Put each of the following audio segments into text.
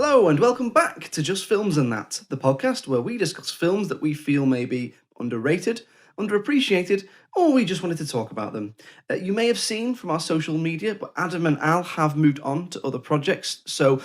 Hello and welcome back to Just Films and That, the podcast where we discuss films that we feel may be underrated, underappreciated, or we just wanted to talk about them. You may have seen from our social media, but Adam and Al have moved on to other projects, so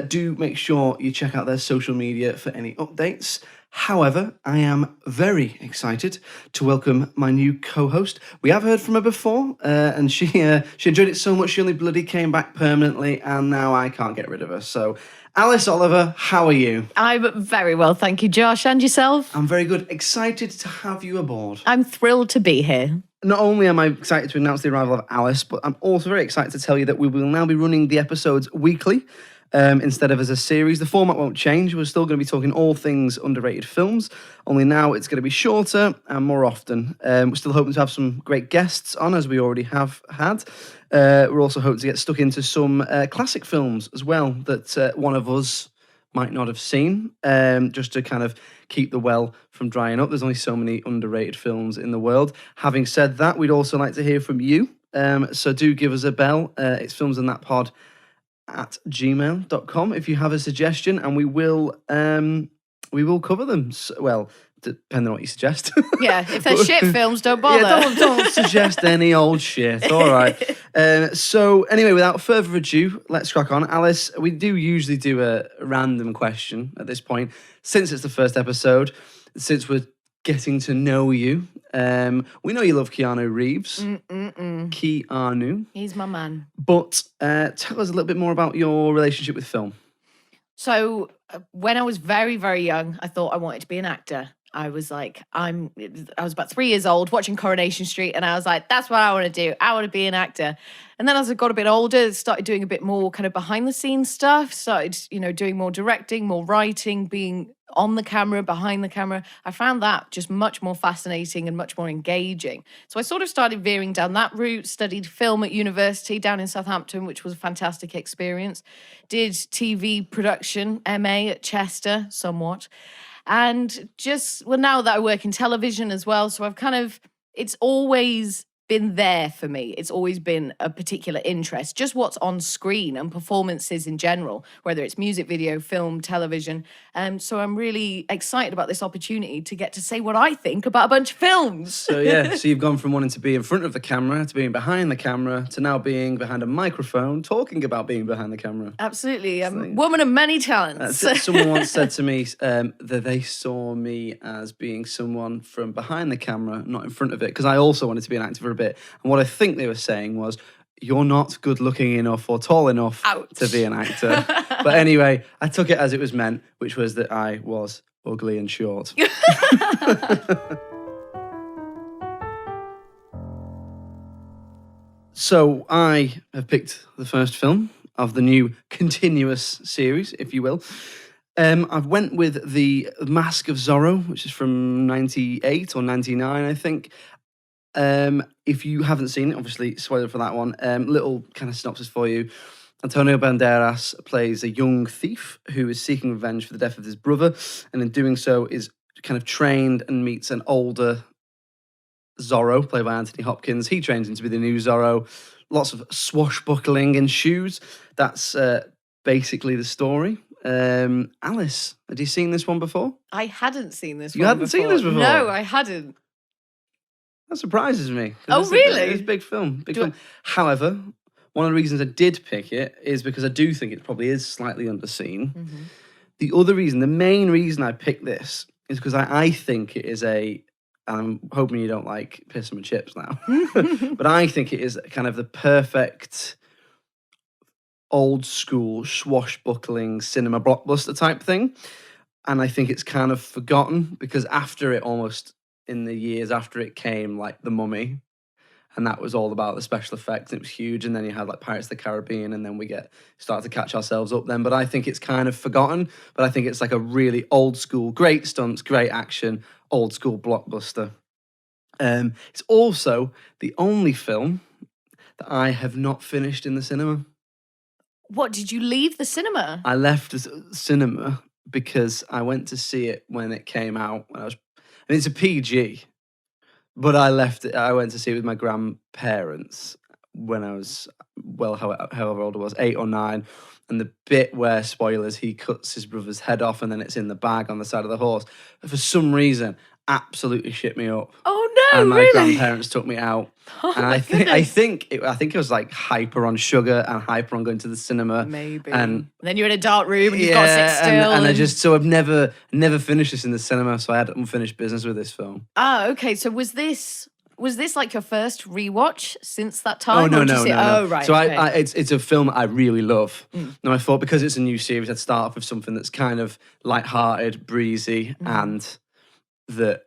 do make sure you check out their social media for any updates. However, I am very excited to welcome my new co-host. We have heard from her before, and she enjoyed it so much she only bloody came back permanently, and now I can't get rid of her. So, Alice Oliver, how are you? I'm very well, thank you, Josh. And yourself? I'm very good. Excited to have you aboard. I'm thrilled to be here. Not only am I excited to announce the arrival of Alice, but I'm also very excited to tell you that we will now be running the episodes weekly. Instead of as a series. The format won't change. We're still going to be talking all things underrated films, only now it's going to be shorter and more often. We're still hoping to have some great guests on, as we already have had. We're also hoping to get stuck into some classic films as well that one of us might not have seen, just to kind of keep the well from drying up. There's only so many underrated films in the world. Having said that, we'd also like to hear from you. So do give us a bell. It's filmsandthatpod at gmail.com if you have a suggestion, and we will cover them. Well, depending on what you suggest. Yeah, if they're shit films, don't bother. Yeah, don't suggest any old shit. All right. So anyway, without further ado, let's crack on. Alice, we do usually do a random question at this point, since it's the first episode, since we're getting to know you. We know you love Keanu Reeves. Keanu. He's my man. But tell us a little bit more about your relationship with film. So when I was very, very young, I thought I wanted to be an actor. I was about 3 years old watching Coronation Street, and I was like, that's what I want to do. I want to be an actor. And then as I got a bit older, started doing a bit more kind of behind the scenes stuff, started, doing more directing, more writing, being on the camera, behind the camera. I found that just much more fascinating and much more engaging. So I sort of started veering down that route, studied film at university down in Southampton, which was a fantastic experience. Did TV production, MA at Chester, somewhat. And now that I work in television as well, so it's always been there for me. It's always been a particular interest, just what's on screen and performances in general, whether it's music video, film, television. So I'm really excited about this opportunity to get to say what I think about a bunch of films. So you've gone from wanting to be in front of the camera to being behind the camera to now being behind a microphone, talking about being behind the camera. Absolutely. I'm a woman of many talents. Someone once said to me that they saw me as being someone from behind the camera, not in front of it, because I also wanted to be an actor for a bit. And what I think they were saying was, you're not good looking enough or tall enough to be an actor. But anyway, I took it as it was meant, which was that I was ugly and short. So I have picked the first film of the new continuous series, if you will. I've went with the Mask of Zorro, which is from 98 or 99, I think. If you haven't seen it, obviously, spoiler for that one. Little kind of synopsis for you. Antonio Banderas plays a young thief who is seeking revenge for the death of his brother, and in doing so is kind of trained and meets an older Zorro, played by Anthony Hopkins. He trains him to be the new Zorro. Lots of swashbuckling ensues. That's basically the story. Alice, had you seen this one before? I hadn't seen this one before. You hadn't seen this before? No, I hadn't. That surprises me. Oh, really? It's a big film. However, one of the reasons I did pick it is because I do think it probably is slightly underseen. Mm-hmm. The main reason I picked this is because I think it is and I'm hoping you don't like piss and chips now, but I think it is kind of the perfect old school swashbuckling cinema blockbuster type thing. And I think it's kind of forgotten because after it, almost in the years after it came, like The Mummy, and that was all about the special effects, and it was huge, and then you had like Pirates of the Caribbean, and then we start to catch ourselves up then. But I think it's kind of forgotten, but I think it's like a really old school, great stunts, great action, old school blockbuster. It's also the only film that I have not finished in the cinema. What, did you leave the cinema? I left the cinema because I went to see it when it came out. It's a PG, but I left it. I went to see it with my grandparents when I was however old I was, 8 or 9. And the bit where, spoilers, he cuts his brother's head off and then it's in the bag on the side of the horse. For some reason, absolutely shit me up. Oh no, And my really? grandparents took me out. Oh, and I think it was like hyper on sugar and hyper on going to the cinema. Maybe. And then you're in a dark room and you've got to sit still. I've never finished this in the cinema, so I had unfinished business with this film. Ah, okay. So was this like your first rewatch since that time? Oh no. Oh right. So okay. it's a film I really love. Now I thought because it's a new series, I'd start off with something that's kind of light-hearted, breezy, and that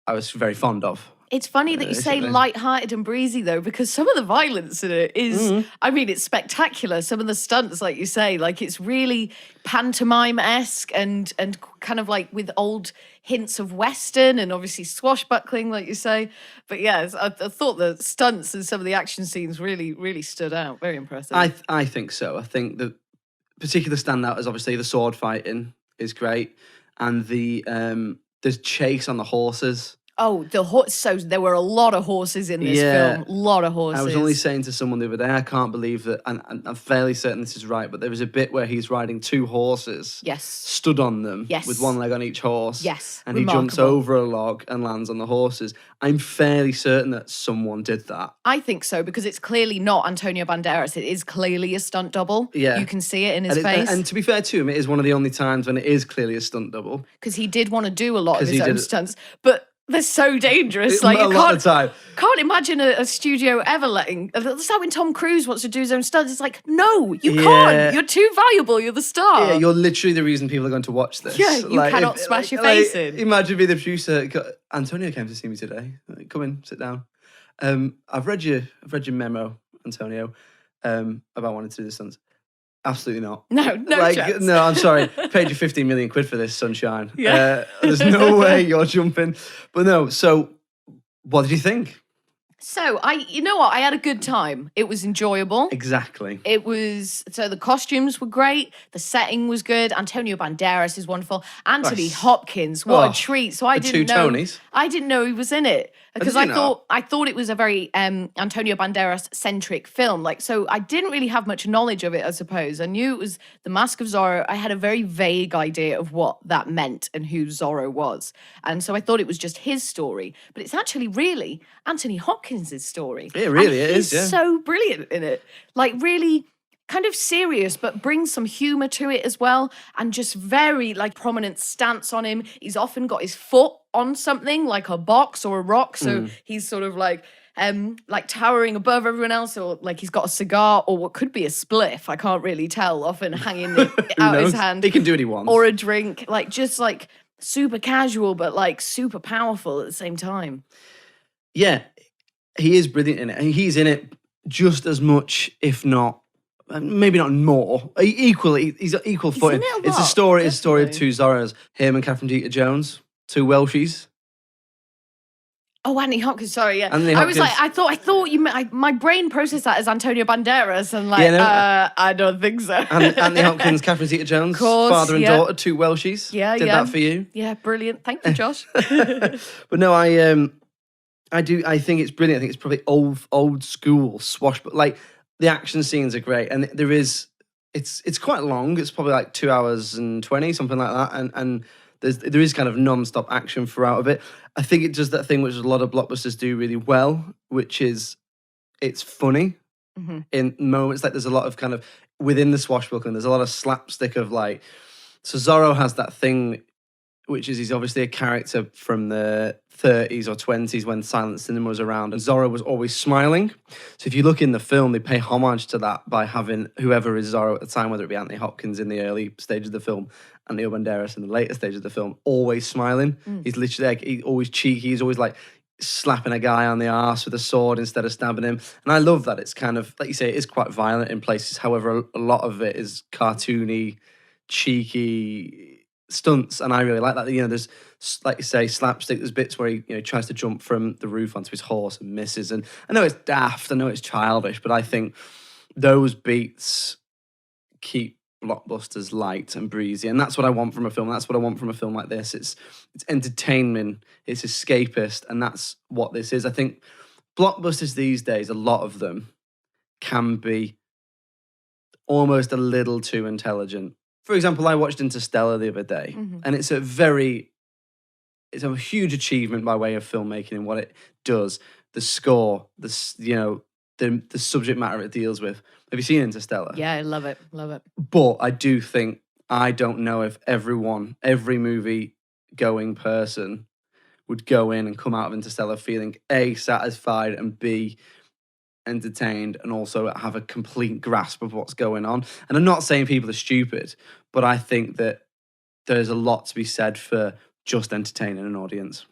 I was very fond of. It's funny that you say light-hearted and breezy, though, because some of the violence in it is, I mean, it's spectacular. Some of the stunts, like you say, like it's really pantomime-esque and kind of like with old hints of Western and obviously swashbuckling, like you say. But yeah, I thought the stunts and some of the action scenes really, really stood out. Very impressive. I think so. I think the particular standout is obviously the sword fighting is great. And the chase on the horses. Oh, the horse! So there were a lot of horses in this film. A lot of horses. I was only saying to someone the other day, I can't believe that, and I'm fairly certain this is right, but there was a bit where he's riding 2 horses. Yes. Stood on them. Yes. With one leg on each horse. Yes. And he jumps over a log and lands on the horses. I'm fairly certain that someone did that. I think so, because it's clearly not Antonio Banderas. It is clearly a stunt double. Yeah. You can see it in his and face. And to be fair to him, it is one of the only times when it is clearly a stunt double. Because he did want to do a lot of his own stunts. But they're so dangerous. Like a lot of time. Can't imagine a studio ever letting. That's like when Tom Cruise wants to do his own stunts. It's like, no, you can't. You're too valuable. You're the star. Yeah, you're literally the reason people are going to watch this. Yeah, you cannot smash your face in. Imagine being the producer. Antonio came to see me today. Come in, sit down. I've read your memo, Antonio, about wanting to do the stunts. Absolutely not. No chance. No, I'm sorry. Paid you 15 million quid for this, sunshine. Yeah. There's no way you're jumping. But no, so what did you think? So you know what? I had a good time. It was enjoyable. Exactly. So the costumes were great. The setting was good. Antonio Banderas is wonderful. Anthony Hopkins, what a treat. So I didn't know. Tonys. I didn't know he was in it. Because I thought it was a very Antonio Banderas centric film. Like, so I didn't really have much knowledge of it, I suppose. I knew it was the Mask of Zorro. I had a very vague idea of what that meant and who Zorro was. And so I thought it was just his story. But it's actually really Anthony Hopkins' story. It really is, He's so brilliant in it. Like, really kind of serious, but brings some humor to it as well. And just very, like, prominent stance on him. He's often got his foot on something like a box or a rock, so he's sort of like towering above everyone else, or like he's got a cigar or what could be a spliff, I can't really tell, often hanging out his hand. He can do what he wants. Or a drink, like just like super casual but like super powerful at the same time. Yeah, he is brilliant in it. And he's in it just as much, if not maybe not more. Equally, he's got equal footing. It's a story of 2 Zorros, him and Catherine Zeta Jones. 2 Welshies. Oh, Anthony Hopkins. Sorry, yeah. Anthony Hopkins. I thought you meant. My brain processed that as Antonio Banderas, and like, I don't think so. Anthony Hopkins, Catherine Zeta Jones, father and daughter, 2 Welshies. Yeah, did that for you. Yeah, brilliant. Thank you, Josh. But no, I think it's brilliant. I think it's probably old school swashbuckling. Like the action scenes are great, and there is. It's quite long. It's probably like 2 hours and 20, something like that, and. There is kind of non-stop action throughout of it. I think it does that thing which a lot of blockbusters do really well, which is it's funny in moments. Like there's a lot of kind of within the swashbuckling, there's a lot of slapstick of like. So Zorro has that thing, which is he's obviously a character from the 30s or 20s when silent cinema was around, and Zorro was always smiling. So if you look in the film, they pay homage to that by having whoever is Zorro at the time, whether it be Anthony Hopkins in the early stage of the film, Antonio Banderas in the later stage of the film, always smiling. He's literally like, he's always cheeky. He's always like slapping a guy on the arse with a sword instead of stabbing him. And I love that. It's kind of, like you say, it is quite violent in places. However, a lot of it is cartoony, cheeky stunts. And I really like that. You know, there's, like you say, slapstick. There's bits where he, tries to jump from the roof onto his horse and misses. And I know it's daft. I know it's childish, but I think those beats keep blockbusters light and breezy, and that's what I want from a film. That's what I want from a film like this. It's entertainment, it's escapist, and that's what this is. I think blockbusters these days, a lot of them can be almost a little too intelligent. For example, I watched Interstellar the other day, and it's a huge achievement by way of filmmaking and what it does. The score, the subject matter it deals with. Have you seen Interstellar? Yeah, I love it. Love it. But I don't know if every movie going person would go in and come out of Interstellar feeling A, satisfied, and B, entertained, and also have a complete grasp of what's going on. And I'm not saying people are stupid, but I think that there's a lot to be said for just entertaining an audience.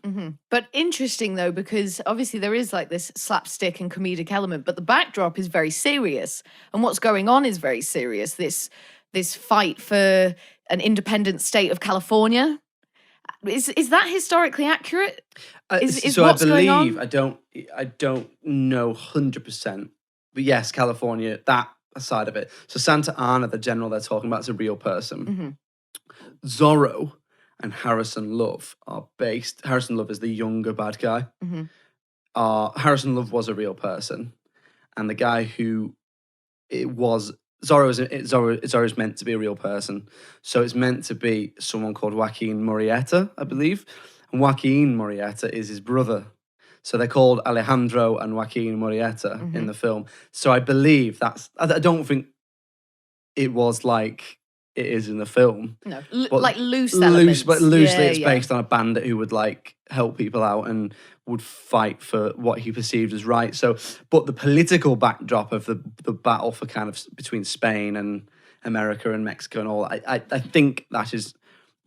But interesting though, because obviously there is like this slapstick and comedic element, but the backdrop is very serious, and what's going on is very serious. This fight for an independent state of California. Is that historically accurate? Is So what's I going on? believe I don't know 100%, but yes, California, that side of it. So Santa Ana, the general they're talking about, is a real person. Zorro and Harrison Love are based. Harrison Love is the younger bad guy. Harrison Love was a real person, and the guy who it was Zorro is meant to be a real person. So it's meant to be someone called Joaquin Murrieta, I believe, and Joaquin Murrieta is his brother. So they're called Alejandro and Joaquin Murrieta in the film. So I believe I don't think it was like it is in the film. No, like loose elements. But loosely it's based on a bandit who would like help people out and would fight for what he perceived as right. So, but the political backdrop of the battle for kind of between Spain and America and Mexico and all, I think that is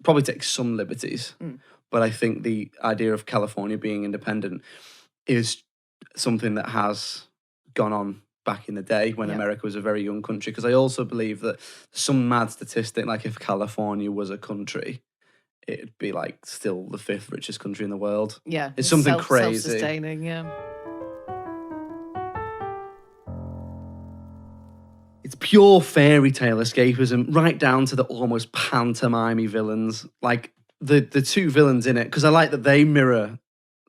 probably takes some liberties. But I think the idea of California being independent is something that has gone on back in the day when America was a very young country. Because I also believe that some mad statistic, like if California was a country, it'd be like still the 5th richest country in the world. Yeah. It's something crazy. Self-sustaining, yeah. It's pure fairy tale escapism, right down to the almost pantomime villains. Like the two villains in it, because I like that they mirror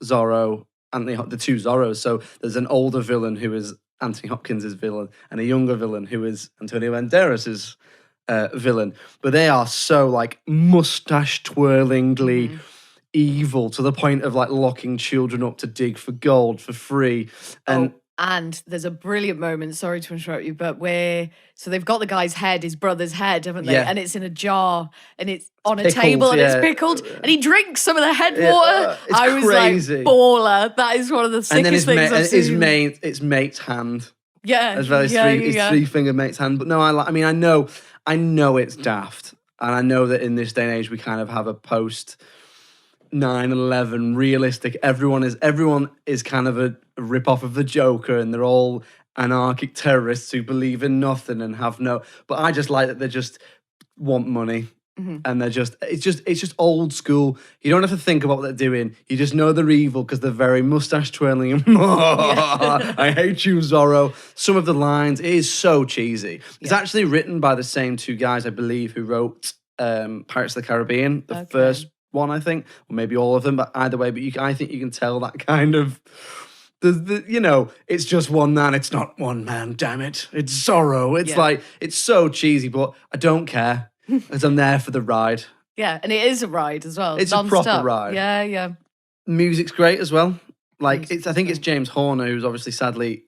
Zorro and the two Zorros. So there's an older villain who is Anthony Hopkins' villain, and a younger villain who is Antonio Banderas' villain. But they are so like mustache twirlingly evil to the point of like locking children up to dig for gold for free. And there's a brilliant moment, sorry to interrupt you, but so they've got the guy's head, his brother's head, haven't they? Yeah. And it's in a jar and it's on a pickled, table and yeah. it's pickled and he drinks some of the head water. It's I was crazy. like, baller. That is one of the sickest things I've seen. It's mate's hand. Yeah. As well as his 3-finger mate's hand. But no, I know it's daft. And I know that in this day and age we kind of have a post 9/11 realistic. Everyone is kind of a rip-off of the Joker, and they're all anarchic terrorists who believe in nothing and have no. But I just like that they just want money, and it's just old school. You don't have to think about what they're doing. You just know they're evil because they're very mustache twirling. I hate you, Zorro. Some of the lines, it is so cheesy. It's actually written by the same two guys, I believe, who wrote Pirates of the Caribbean, the first one, I think, or maybe all of them, but either way, I think you can tell that kind of it's just one man. It's not one man, damn it. It's Zorro. It's like, it's so cheesy, but I don't care because I'm there for the ride. Yeah, and it is a ride as well. It's non-stop. a proper ride. Yeah. Music's great as well. Like, I think it's James Horner who's obviously sadly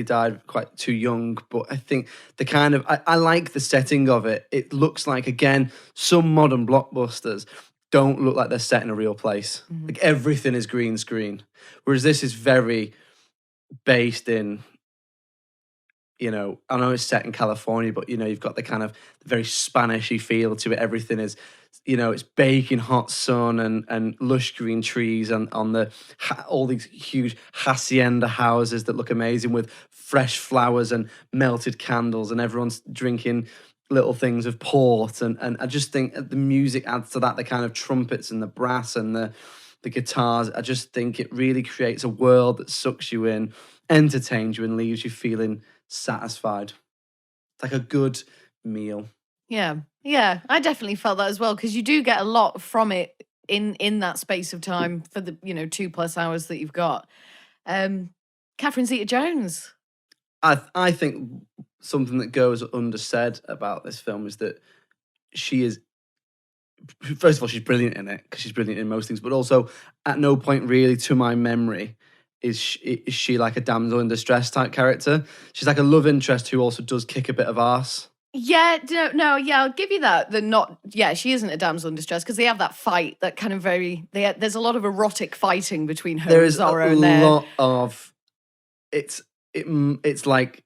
died quite too young, but I think the kind of, I like the setting of it. It looks like, again, some modern blockbusters don't look like they're set in a real place. Like everything is green screen. Whereas this is very based in, I know it's set in California, but you've got the kind of very Spanishy feel to it. Everything is, it's baking hot sun and lush green trees and on all these huge hacienda houses that look amazing with fresh flowers and melted candles, and everyone's drinking little things of port, and I just think the music adds to that, the kind of trumpets and the brass and the guitars. I just think it really creates a world that sucks you in, entertains you, and leaves you feeling satisfied. It's like a good meal. Yeah, I definitely felt that as well, because you do get a lot from it in that space of time for the 2+ hours that you've got. Catherine Zeta Jones. I think something that goes undersaid about this film is that she is, first of all, she's brilliant in it, because she's brilliant in most things, but also at no point really, to my memory, is she like a damsel in distress type character. She's like a love interest who also does kick a bit of arse. Yeah, no, yeah, I'll give you that. She isn't a damsel in distress, because they have that fight that kind of there's a lot of erotic fighting between her There and is Zorro. a lot of, it's like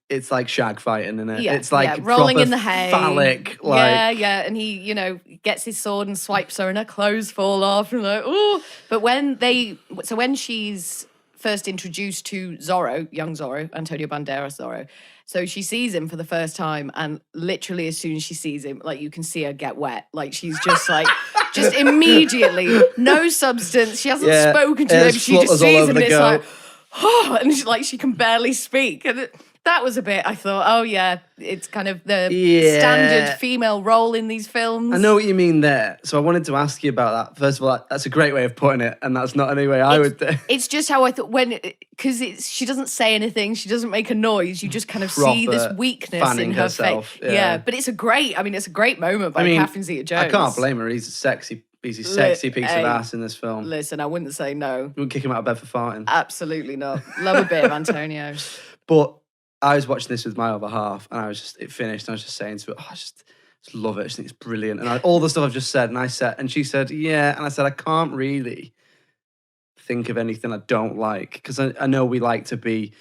shag fighting, isn't it? Yeah, it's like rolling proper in the hay, phallic. Like, and he gets his sword and swipes her, and her clothes fall off, and like, oh. But when she's first introduced to Zorro, young Zorro, Antonio Banderas Zorro, so she sees him for the first time, and literally as soon as she sees him, like, you can see her get wet. Like, she's just like, just immediately, no substance. She hasn't spoken to him. She just sees him, and it's like, oh, and she can barely speak. And that was a bit, I thought, oh yeah, it's kind of the standard female role in these films. I know what you mean there. So I wanted to ask you about that. First of all, that's a great way of putting it, and that's not any way I would do. It's just how I thought, because she doesn't say anything, she doesn't make a noise, you just kind of see this weakness in her face. Yeah, but it's a great moment by Catherine Zeta Jones. I can't blame her. He's a sexy piece of ass in this film. Listen, I wouldn't say no. You wouldn't kick him out of bed for farting. Absolutely not. Love a bit of Antonio. But I was watching this with my other half, and it finished, and I was just saying to it, I just love it. I just think it's brilliant. And all the stuff I've just said, and she said, yeah. And I said, I can't really think of anything I don't like, because I know we like to be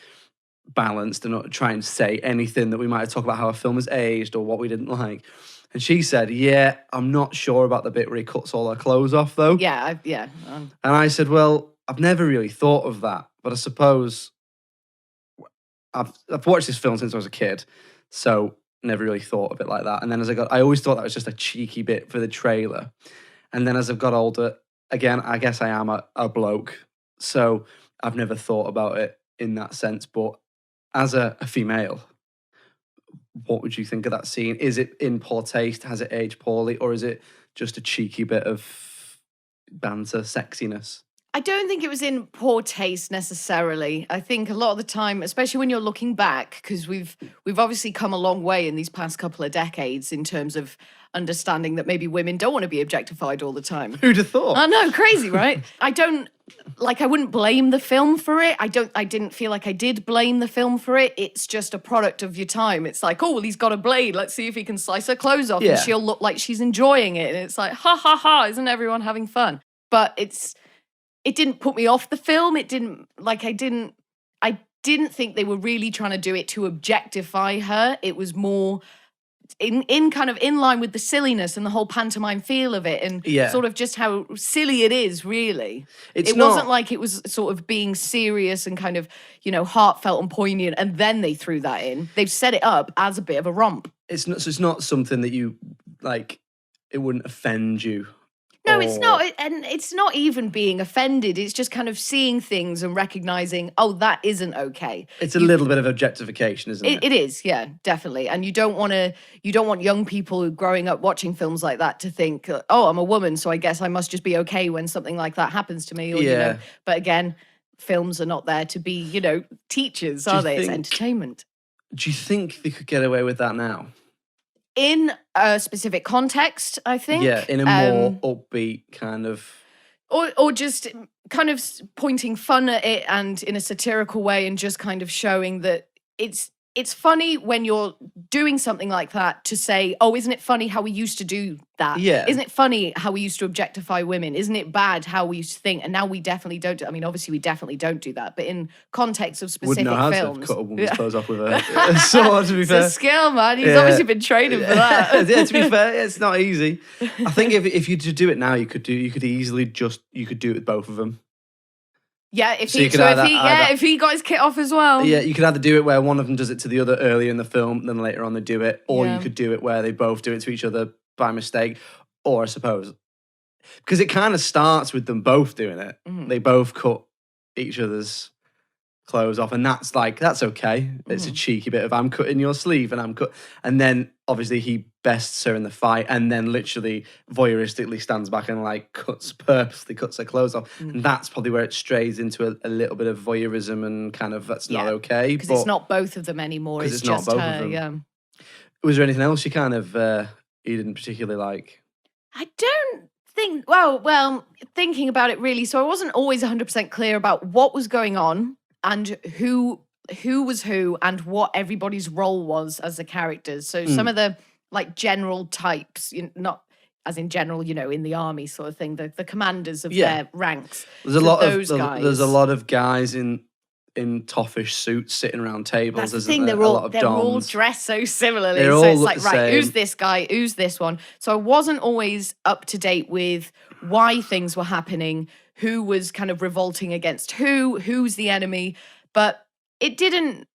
balanced and not try and say anything that we might talk about how a film has aged or what we didn't like. And she said, yeah, I'm not sure about the bit where he cuts all her clothes off, though. Yeah. And I said, well, I've never really thought of that, but I suppose I've watched this film since I was a kid, so never really thought of it like that. And then I always thought that was just a cheeky bit for the trailer. And then as I've got older, again, I guess I am a bloke, so I've never thought about it in that sense. But as a female, what would you think of that scene? Is it in poor taste? Has it aged poorly? Or is it just a cheeky bit of banter, sexiness? I don't think it was in poor taste necessarily. I think a lot of the time, especially when you're looking back, because we've obviously come a long way in these past couple of decades in terms of understanding that maybe women don't want to be objectified all the time. Who'd have thought? I know, crazy, right? I wouldn't blame the film for it. I didn't feel like I did blame the film for it. It's just a product of your time. It's like, oh, well, he's got a blade. Let's see if he can slice her clothes off, and she'll look like she's enjoying it. And it's like, ha, ha, ha, isn't everyone having fun? But it didn't put me off the film. It didn't, I didn't think they were really trying to do it to objectify her. It was more in kind of in line with the silliness and the whole pantomime feel of it, and sort of just how silly it is, really. It wasn't like it was sort of being serious and kind of, heartfelt and poignant, and then they threw that in. They've set it up as a bit of a romp. It's not something that you, like, it wouldn't offend you. No, it's not. And it's not even being offended. It's just kind of seeing things and recognizing, oh, that isn't okay. It's a little bit of objectification, isn't it? It is, yeah, definitely. And you don't want young people growing up watching films like that to think, oh, I'm a woman, so I guess I must just be okay when something like that happens to me. Or, But again, films are not there to be, teachers, are they? It's entertainment. Do you think they could get away with that now? In a specific context, I think. Yeah, in a more upbeat kind of... Or just kind of pointing fun at it, and in a satirical way, and just kind of showing that it's funny when you're doing something like that to say, oh, isn't it funny how we used to do that? Yeah. Isn't it funny how we used to objectify women? Isn't it bad how we used to think? And now we definitely don't I mean, obviously we definitely don't do that, but in context of specific films. Wouldn't know how films. to cut a woman's clothes off with a sword, to be fair. It's a skill, man. He's obviously been training for that. Yeah, to be fair, it's not easy. I think if you do it now, you could easily do it with both of them. Yeah, if he got his kit off as well. Yeah, you could either do it where one of them does it to the other earlier in the film, then later on they do it, or you could do it where they both do it to each other by mistake, or I suppose, because it kind of starts with them both doing it. Mm. They both cut each other's clothes off, and that's okay. It's a cheeky bit of I'm cutting your sleeve, and then obviously he bests her in the fight, and then literally voyeuristically stands back and like purposely cuts her clothes off, and that's probably where it strays into a little bit of voyeurism and kind of that's not okay because it's not both of them anymore. It's just not both her. of them. Yeah. Was there anything else you kind of you didn't particularly like? I don't think. Well, thinking about it really, so I wasn't always 100% clear about what was going on and who was who and what everybody's role was as the characters. So some of the like general types, not as in general, in the army sort of thing, the commanders of their ranks. There's a lot of guys. There's a lot of guys in toffish suits sitting around tables. That's the thing. They're all dressed so similarly. So it's like, right, who's this guy? Who's this one? So I wasn't always up to date with why things were happening, who was kind of revolting against who's the enemy. But it didn't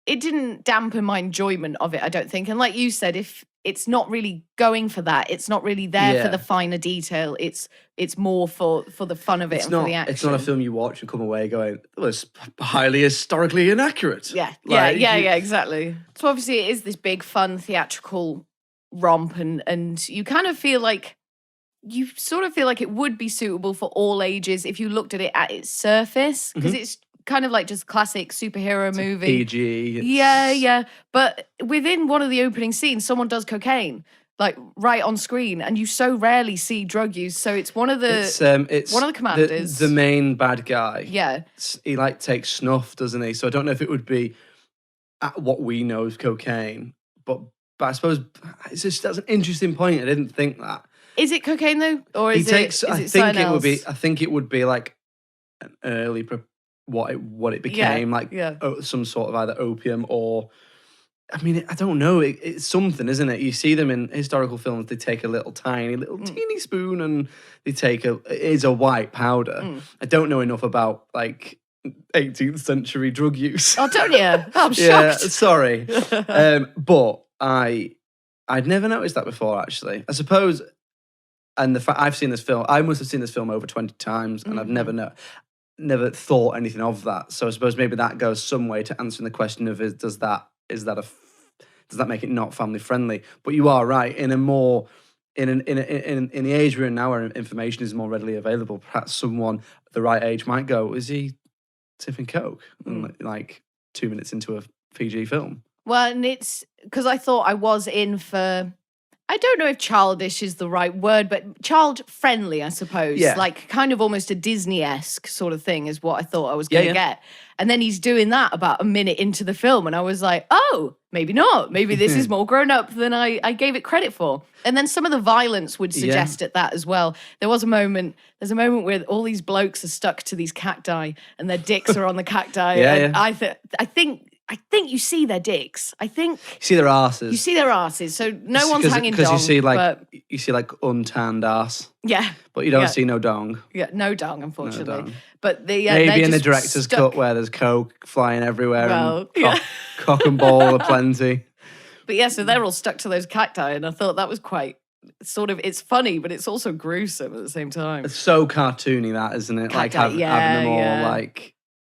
dampen my enjoyment of it, I don't think. And like you said, if it's not really going for that, it's not really there for the finer detail. It's more for the fun of it for the action. It's not a film you watch and come away going, it was highly historically inaccurate. Yeah, exactly. So obviously it is this big, fun, theatrical romp, and you kind of feel like it would be suitable for all ages if you looked at it at its surface, because it's kind of like just classic superhero movie. PG. Yeah. But within one of the opening scenes, someone does cocaine, like right on screen, and you so rarely see drug use. So it's one of the one of the commanders, the main bad guy. Yeah, he like takes snuff, doesn't he? So I don't know if it would be what we know as cocaine, but I suppose it's just that's an interesting point. I didn't think that. Is it cocaine though, or is it? I think it would be. I think it would be like an early. What it became, some sort of either opium or, I mean, I don't know. It's something, isn't it? You see them in historical films. They take a little teeny spoon, and they take it is a white powder. I don't know enough about like 18th century drug use. Oh, don't you? I'm shocked. Yeah, sorry, but I'd never noticed that before. Actually, I suppose, and the fact I've seen this film, I must have seen this film over 20 times, and I've never thought anything of that. So I suppose maybe that goes some way to answering the question of does that make it not family friendly? But you are right. In the age we're in now, where information is more readily available, perhaps someone at the right age might go, "Is he tipping coke?" And like 2 minutes into a PG film. Well, and it's because I thought I was in for. I don't know if childish is the right word, but child-friendly, I suppose. Yeah. Like kind of almost a Disney-esque sort of thing is what I thought I was going to get. And then he's doing that about a minute into the film, and I was like, oh, maybe not. Maybe this is more grown up than I gave it credit for. And then some of the violence would suggest at that as well. There's a moment where all these blokes are stuck to these cacti, and their dicks are on the cacti. I think you see their dicks. I think you see their asses. You see their asses. So no one's hanging dong. Because you see like untanned ass. Yeah. But you don't see no dong. Yeah, no dong, unfortunately. No dong. But maybe in the director's cut where there's coke flying everywhere and cock and ball aplenty. But yeah, so they're all stuck to those cacti, and I thought that was quite sort of, it's funny, but it's also gruesome at the same time. It's so cartoony, that, isn't it? Cacti, like having them all like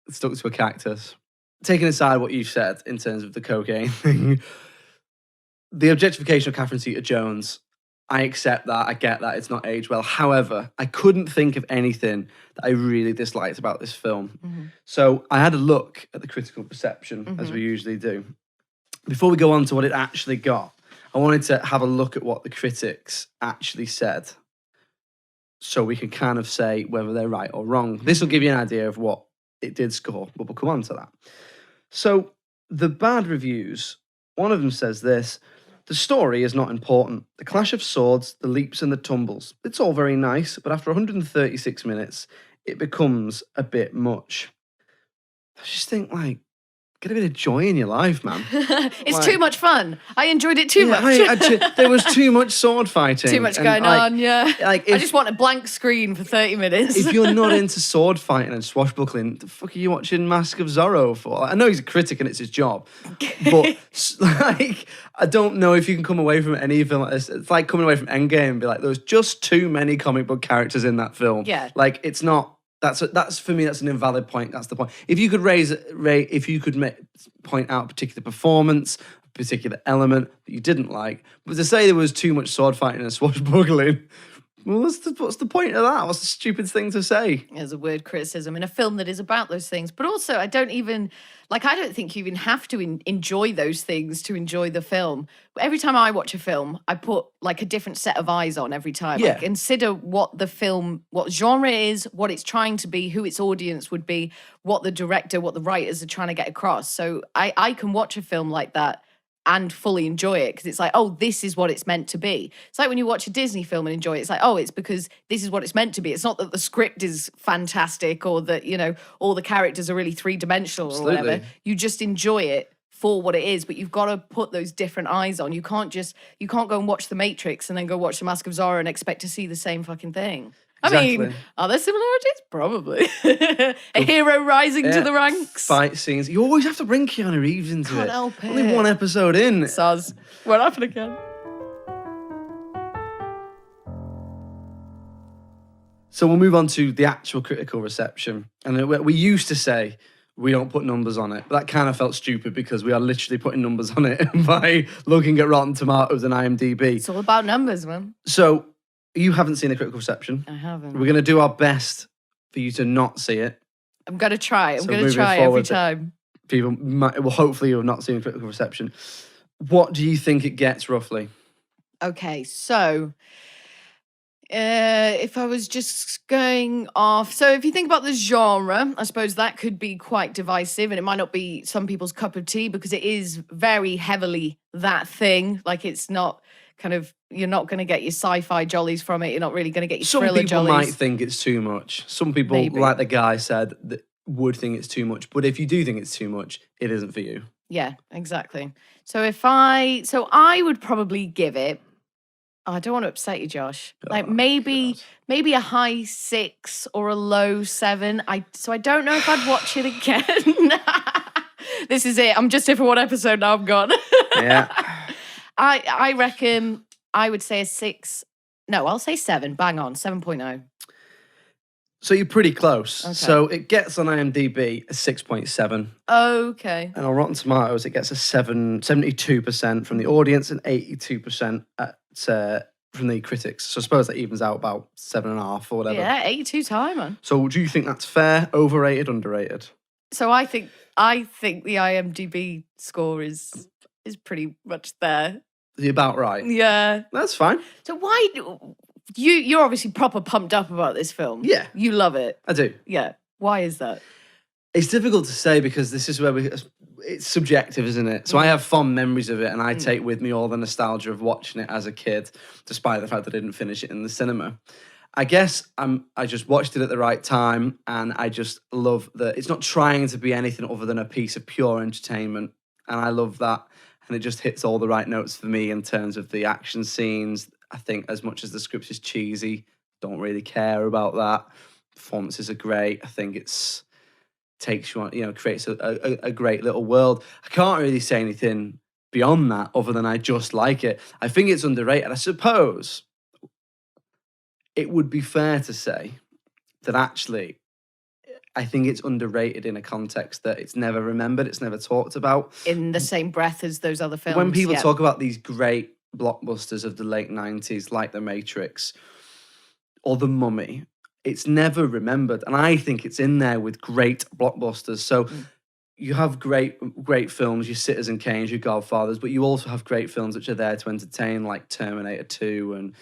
stuck to a cactus. Taking aside what you've said in terms of the cocaine thing, the objectification of Catherine Zeta-Jones, I accept that. I get that. It's not aged well. However, I couldn't think of anything that I really disliked about this film. So I had a look at the critical perception, as we usually do. Before we go on to what it actually got, I wanted to have a look at what the critics actually said, so we can kind of say whether they're right or wrong. This will give you an idea of what it did score, but we'll come on to that. So the bad reviews, one of them says this: the story is not important. The clash of swords, the leaps and the tumbles, it's all very nice, but after 136 minutes, it becomes a bit much. I just think, like, get a bit of joy in your life, man. It's too much fun. I enjoyed it too much. There was too much sword fighting. Too much going on, Like, I just want a blank screen for 30 minutes. If you're not into sword fighting and swashbuckling, the fuck are you watching Mask of Zorro for? Like, I know he's a critic and it's his job, but like, I don't know if you can come away from any film like this. It's like coming away from Endgame and be like, there was just too many comic book characters in that film. Yeah. Like, it's not That's for me. That's an invalid point. That's the point. If you could point out a particular performance, a particular element that you didn't like, but to say there was too much sword fighting and swashbuckling, well, what's the point of that? What's the stupid thing to say? As a word criticism in a film that is about those things. But also, I don't think you even have to enjoy those things to enjoy the film. Every time I watch a film, I put like a different set of eyes on every time. Yeah. Like, consider what the film, what genre it is, what it's trying to be, who its audience would be, what the director, what the writers are trying to get across. So I can watch a film like that and fully enjoy it because it's like, oh, this is what it's meant to be. It's like when you watch a Disney film and enjoy it, it's like, oh, it's because this is what it's meant to be. It's not that the script is fantastic or that, all the characters are really three-dimensional or whatever. You just enjoy it for what it is, but you've got to put those different eyes on. You can't go and watch The Matrix and then go watch The Mask of Zorro and expect to see the same fucking thing. Exactly. I mean, are there similarities? Probably. A hero rising to the ranks. Fight scenes. You always have to bring Keanu Reeves into Can't it. help it. Only one episode in. Saz. What happened again? So we'll move on to the actual critical reception. And we used to say we don't put numbers on it, but that kind of felt stupid because we are literally putting numbers on it by looking at Rotten Tomatoes and IMDb. It's all about numbers, man. So you haven't seen the critical reception. I haven't. We're going to do our best for you to not see it. I'm going to try. I'm So going to moving try every forward, time. People hopefully you have not seen the critical reception. What do you think it gets roughly? Okay, so if I was just going off, so if you think about the genre, I suppose that could be quite divisive and it might not be some people's cup of tea because it is very heavily that thing. Like it's not you're not going to get your sci-fi jollies from it. You're not really going to get your thriller jollies. Some people might think it's too much. Some people, Maybe. like the guy said, that would think it's too much. But if you do think it's too much, it isn't for you. Yeah, exactly. So I would probably give it, I don't want to upset you, Josh. Like maybe a high 6 or a low 7. So I don't know if I'd watch it again. This is it. I'm just here for one episode now. I'm gone. Yeah. I reckon I would say a 6. No, I'll say 7. Bang on, 7.0. So you're pretty close. Okay. So it gets on IMDb a 6.7. Okay. And on Rotten Tomatoes, it gets a 72% from the audience and 82% from the critics. So I suppose that evens out about 7.5 or whatever. Yeah, 82 time, man. So do you think that's fair, overrated, underrated? So I think the IMDb score is pretty much there. You're about right. Yeah. That's fine. So why you're obviously proper pumped up about this film. Yeah. You love it. I do. Yeah. Why is that? It's difficult to say because this is where it's subjective, isn't it? So I have fond memories of it and I take with me all the nostalgia of watching it as a kid, despite the fact that I didn't finish it in the cinema. I guess I just watched it at the right time and I just love that it's not trying to be anything other than a piece of pure entertainment. And I love that. And it just hits all the right notes for me in terms of the action scenes. I think as much as the script is cheesy, don't really care about that. Performances are great. I think takes you on, creates a great little world. I can't really say anything beyond that other than I just like it. I think it's underrated. I suppose it would be fair to say that actually I think it's underrated in a context that it's never remembered, it's never talked about. In the same breath as those other films. When people talk about these great blockbusters of the late 90s, like The Matrix or The Mummy, it's never remembered. And I think it's in there with great blockbusters. So you have great films, your Citizen Kanes, your Godfathers, but you also have great films which are there to entertain, like Terminator 2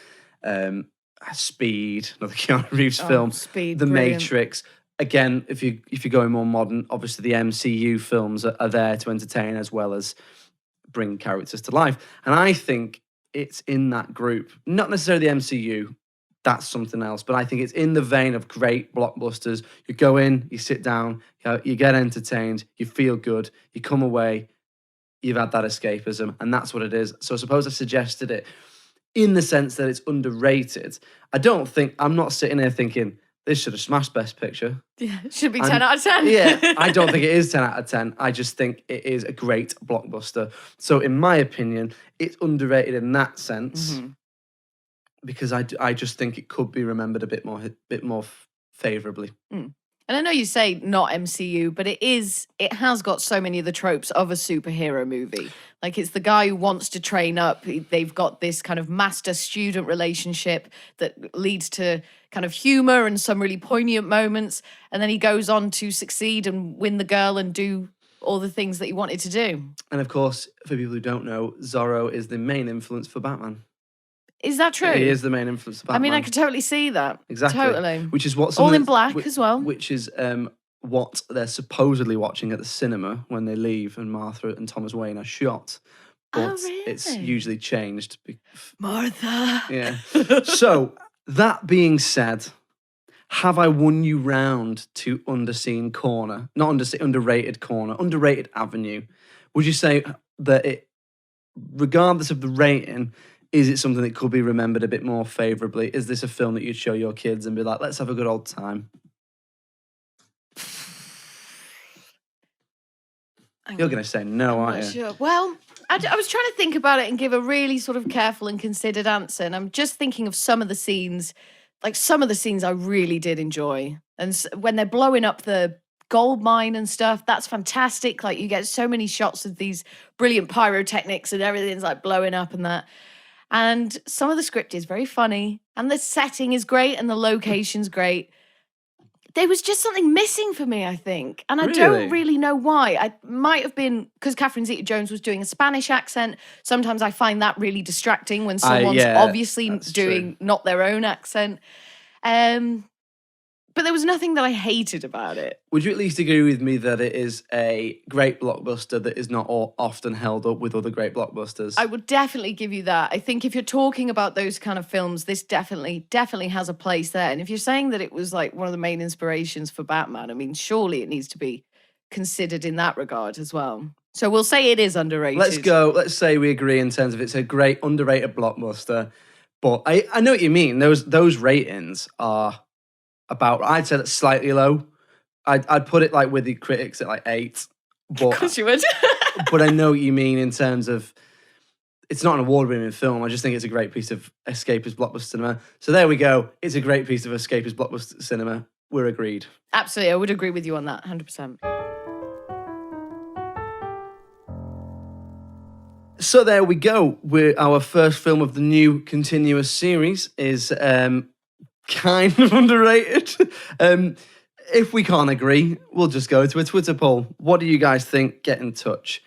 and Speed, another Keanu Reeves film, Speed, The brilliant. Matrix. Again, if you're going more modern, obviously the MCU films are there to entertain as well as bring characters to life. And I think it's in that group. Not necessarily the MCU, that's something else, but I think it's in the vein of great blockbusters. You go in, you sit down, you get entertained, you feel good, you come away, you've had that escapism, and that's what it is. So I suppose I suggested it in the sense that it's underrated. I'm not sitting here thinking, this should have smashed Best Picture. Yeah, it should be 10 out of 10. Yeah, I don't think it is 10 out of 10. I just think it is a great blockbuster. So in my opinion, it's underrated in that sense because I just think it could be remembered a bit more favourably. And I know you say not MCU, but it has got so many of the tropes of a superhero movie. Like, it's the guy who wants to train up. They've got this kind of master-student relationship that leads to kind of humor and some really poignant moments. And then he goes on to succeed and win the girl and do all the things that he wanted to do. And of course, for people who don't know, Zorro is the main influence for Batman. Is that true? He is the main influence for Batman. I mean, I could totally see that. Exactly. Totally. Which is what all in black as well. Which is what they're supposedly watching at the cinema when they leave and Martha and Thomas Wayne are shot. But it's usually changed. Martha. Yeah. So, that being said, have I won you round to underseen corner? Not underrated corner, underrated avenue. Would you say that it, regardless of the rating, is it something that could be remembered a bit more favourably? Is this a film that you'd show your kids and be like, let's have a good old time? You're going to say no, aren't you? Sure. Well, I was trying to think about it and give a really sort of careful and considered answer. And I'm just thinking of some of the scenes, like some of the scenes I really did enjoy. And when they're blowing up the gold mine and stuff, that's fantastic. Like, you get so many shots of these brilliant pyrotechnics and everything's like blowing up and that. And some of the script is very funny and the setting is great and the location's great. There was just something missing for me, I think. And I don't really know why. I might have been because Catherine Zeta Jones was doing a Spanish accent. Sometimes I find that really distracting when someone's obviously doing not their own accent. But there was nothing that I hated about it. Would you at least agree with me that it is a great blockbuster that is not often held up with other great blockbusters? I would definitely give you that. I think if you're talking about those kind of films, this definitely has a place there. And if you're saying that it was like one of the main inspirations for Batman, I mean, surely it needs to be considered in that regard as well. So we'll say it is underrated. Let's go. Let's say we agree in terms of it's a great underrated blockbuster. But I know what you mean. Those ratings are about, I'd say that's slightly low. I'd put it like with the critics at like 8. But, of course you would. But I know what you mean in terms of it's not an award-winning film. I just think it's a great piece of escapist blockbuster cinema. So there we go. It's a great piece of escapist blockbuster cinema. We're agreed. Absolutely. I would agree with you on that, 100%. So there we go. Our first film of the new continuous series is kind of underrated. If we can't agree, we'll just go to a Twitter poll. What do you guys think? Get in touch.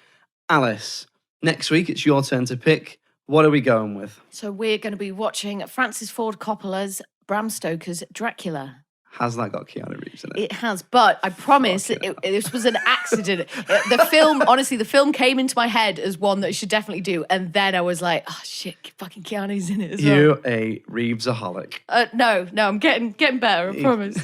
Alice, next week it's your turn to pick. What are we going with? So we're going to be watching Francis Ford Coppola's Bram Stoker's Dracula. Has that got Keanu Reeves in it? It has, but I promise this was an accident. The film came into my head as one that I should definitely do. And then I was like, oh shit, fucking Keanu's in it as well. You're a Reevesaholic. No, I'm getting better, I promise.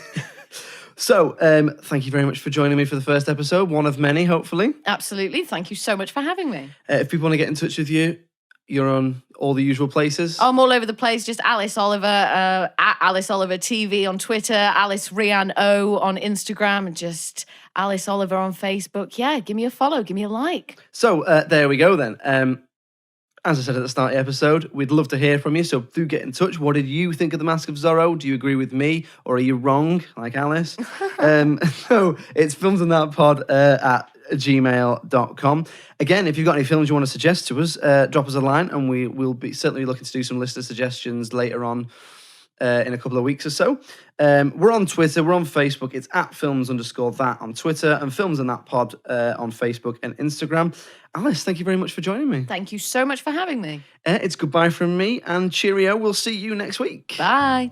So, thank you very much for joining me for the first episode. One of many, hopefully. Absolutely. Thank you so much for having me. If people want to get in touch with you, you're on all the usual places. I'm all over the place. Just Alice Oliver, at Alice Oliver TV on Twitter, Alice Rian O on Instagram, and just Alice Oliver on Facebook. Yeah, give me a follow, give me a like. So there we go then. As I said at the start of the episode, we'd love to hear from you. So do get in touch. What did you think of The Mask of Zorro? Do you agree with me, or are you wrong, like Alice? So it's filmsandthatpod at gmail.com. Again, if you've got any films you want to suggest to us, drop us a line and we will be certainly looking to do some listener suggestions later on in a couple of weeks or so. We're on Twitter, we're on Facebook. It's at films_that on Twitter and filmsandthatpod on Facebook and Instagram. Alice, thank you very much for joining me. Thank you so much for having me. It's goodbye from me and cheerio. We'll see you next week. Bye.